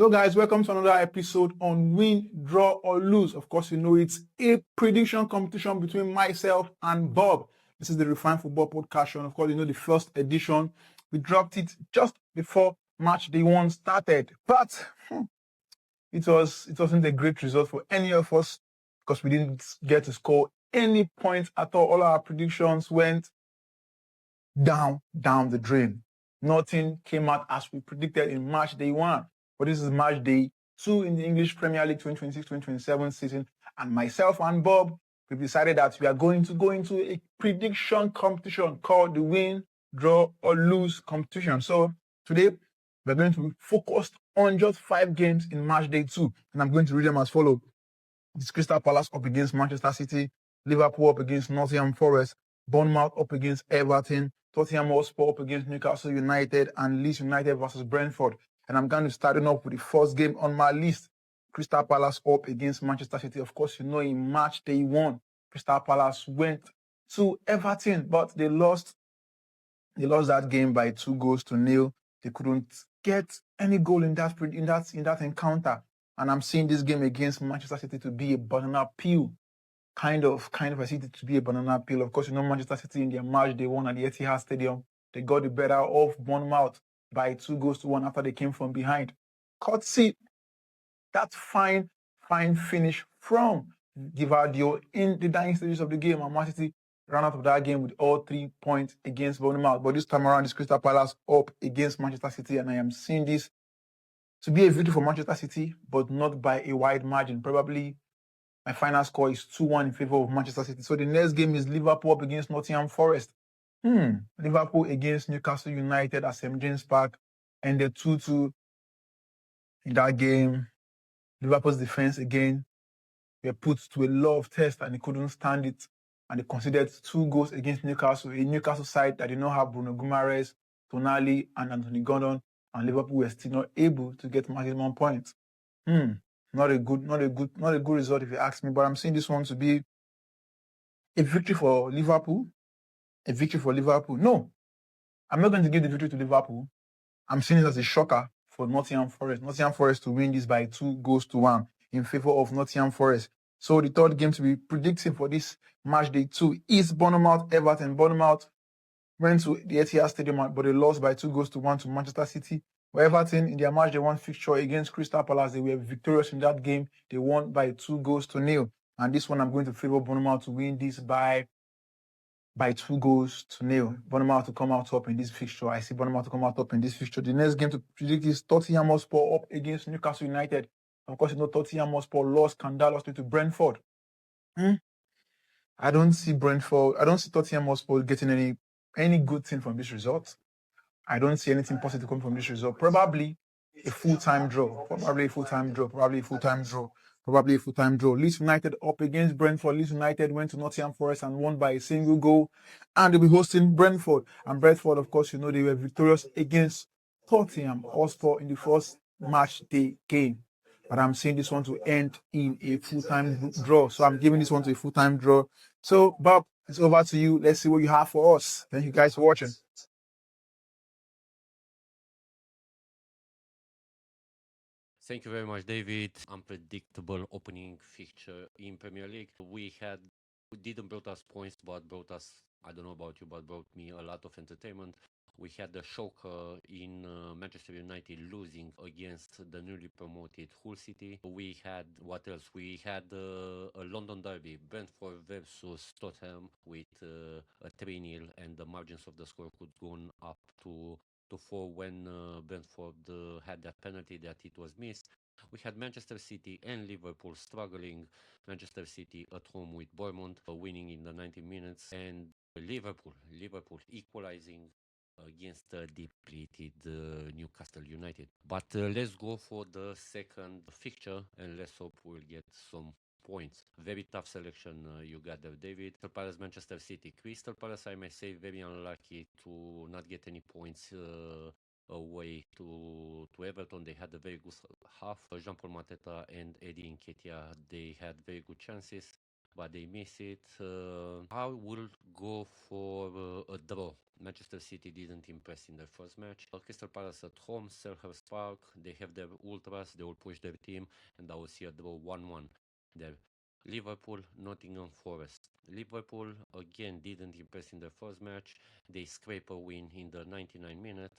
So guys, welcome to another episode on Win, Draw or Lose. Of course, you know it's a prediction competition between myself and Bob. This is the Refined Football Podcast, and of course, you know the first edition. We dropped it just before match day one started, but it wasn't a great result for any of us because we didn't get to score any points at all. All our predictions went down the drain. Nothing came out as we predicted in match day one. But this is match day 2 in the English Premier League 2026-2027 season. And myself and Bob, we've decided that we are going to go into a prediction competition called the Win, Draw or Lose competition. So today, we're going to focus on just 5 games in match day 2. And I'm going to read them as follows. It's Crystal Palace up against Manchester City, Liverpool up against Nottingham Forest, Bournemouth up against Everton, Tottenham Hotspur up against Newcastle United, and Leeds United versus Brentford. And I'm going to start off with the first game on my list. Crystal Palace up against Manchester City. Of course, you know in match day 1, Crystal Palace went to Everton, but they lost that game by 2-0. They couldn't get any goal in that encounter. And I'm seeing this game against Manchester City to be a banana peel. Kind of I see it to be a banana peel. Of course, you know Manchester City in their match they won at the Etihad Stadium. They got the better of Bournemouth by 2-1 after they came from behind. Courtesy that fine finish from Givardio in the dying stages of the game, and Man City ran out of that game with all 3 points against Bournemouth. But this time around, it's Crystal Palace up against Manchester City, and I am seeing this to be a victory for Manchester City, but not by a wide margin. Probably my final score is 2-1 in favor of Manchester City. So the next game is Liverpool up against Nottingham Forest. Liverpool against Newcastle United at St. James Park, and the 2-2 in that game. Liverpool's defense again were put to a lot of tests and they couldn't stand it. And they conceded 2 goals against Newcastle, a Newcastle side that did not have Bruno Guimaraes, Tonali, and Anthony Gordon, and Liverpool were still not able to get maximum points. Not a good result if you ask me, but I'm seeing this one to be a victory for Liverpool. A victory for Liverpool. No, I'm not going to give the victory to Liverpool. I'm seeing it as a shocker for Nottingham Forest. Nottingham Forest to win this by 2-1 in favor of Nottingham Forest. So the third game to be predicting for this match day 2 is Bournemouth Everton. Bournemouth went to the Etihad Stadium, but they lost by 2-1 to Manchester City. But Everton, in their match, they won fixture against Crystal Palace. They were victorious in that game. They won by 2-0. And this one, I'm going to favor Bournemouth to win this by 2-0. Bournemouth to come out top in this fixture. I see Bournemouth to come out top in this fixture. The next game to predict is Tottenham Hotspur up against Newcastle United. Of course, you know Tottenham Hotspur lost to Brentford. I don't see Tottenham Hotspur getting any good thing from this result. I don't see anything positive coming from this result. Probably a full-time draw. Leeds United up against Brentford. Leeds United went to Nottingham Forest and won by a single goal. And they'll be hosting Brentford. And Brentford, of course, you know they were victorious against Tottenham Hotspur in the first match day game. But I'm seeing this one to end in a full-time draw. So I'm giving this one to a full-time draw. So, Bob, it's over to you. Let's see what you have for us. Thank you guys for watching. Thank you very much, David. Unpredictable opening fixture in Premier League. We didn't brought us points, but brought us, I don't know about you, but brought me a lot of entertainment. We had the shock in Manchester United losing against the newly promoted Hull City. We had, what else? We had a London derby, Brentford versus Tottenham, with a 3-0, and the margins of the score could go up to 4 when Brentford had that penalty that it was missed. We had Manchester City and Liverpool struggling. Manchester City at home with Bournemouth winning in the 90 minutes, and Liverpool equalizing against the depleted Newcastle United. But let's go for the second fixture and let's hope we'll get some points. Very tough selection you got there, David. Crystal Palace, Manchester City. Crystal Palace, I may say, very unlucky to not get any points away to Everton. They had a very good half. Jean-Paul Mateta and Eddie Nketiah, they had very good chances. but they miss it. I will go for a draw. Manchester City didn't impress in their first match. Crystal Palace at home, Selhurst Park. They have their ultras. They will push their team, and I will see a draw 1-1 there. Liverpool, Nottingham Forest. Liverpool again didn't impress in their first match. They scrape a win in the 99 minute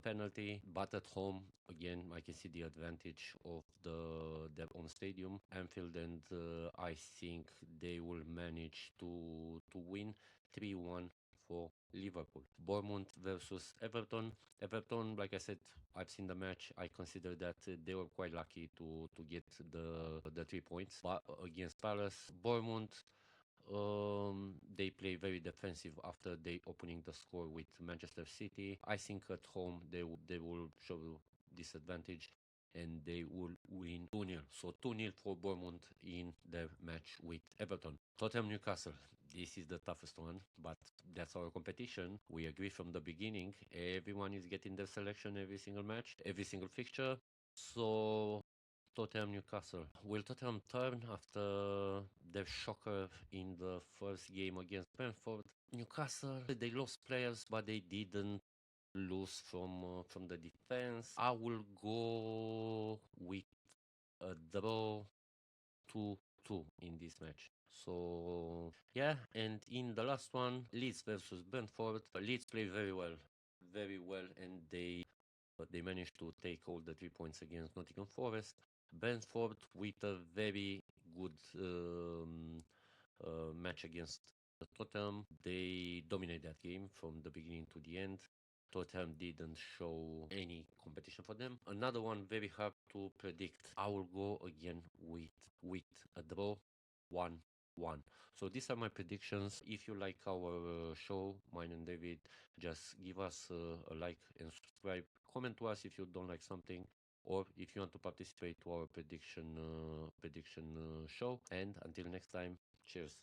penalty, but at home again I can see the advantage of their own stadium, Anfield, and I think they will manage to win 3-1 for Liverpool. Bournemouth versus Everton. Everton, like I said, I've seen the match. I consider that they were quite lucky to get the 3 points. But against Palace, Bournemouth, they play very defensive after they opening the score with Manchester City. I think at home they will show disadvantage and they will win 2-0. So 2-0 for Bournemouth in their match with Everton. Tottenham Newcastle. This is the toughest one, but that's our competition. We agree from the beginning. Everyone is getting their selection every single match, every single fixture. So Tottenham Newcastle. Will Tottenham turn after their shocker in the first game against Brentford? Newcastle, they lost players, but they didn't lose from the defense. I will go with a draw 2-2 in this match. So yeah, and in the last one, Leeds versus Brentford. Leeds play very well, and they managed to take all the 3 points against Nottingham Forest. Brentford with a very good match against Tottenham. They dominate that game from the beginning to the end. Tottenham didn't show any competition for them. Another one very hard to predict. I will go again with a draw 1-1. So these are my predictions. If you like our show, mine and David, just give us a like and subscribe. Comment to us if you don't like something, or if you want to participate to our prediction show. And until next time, cheers.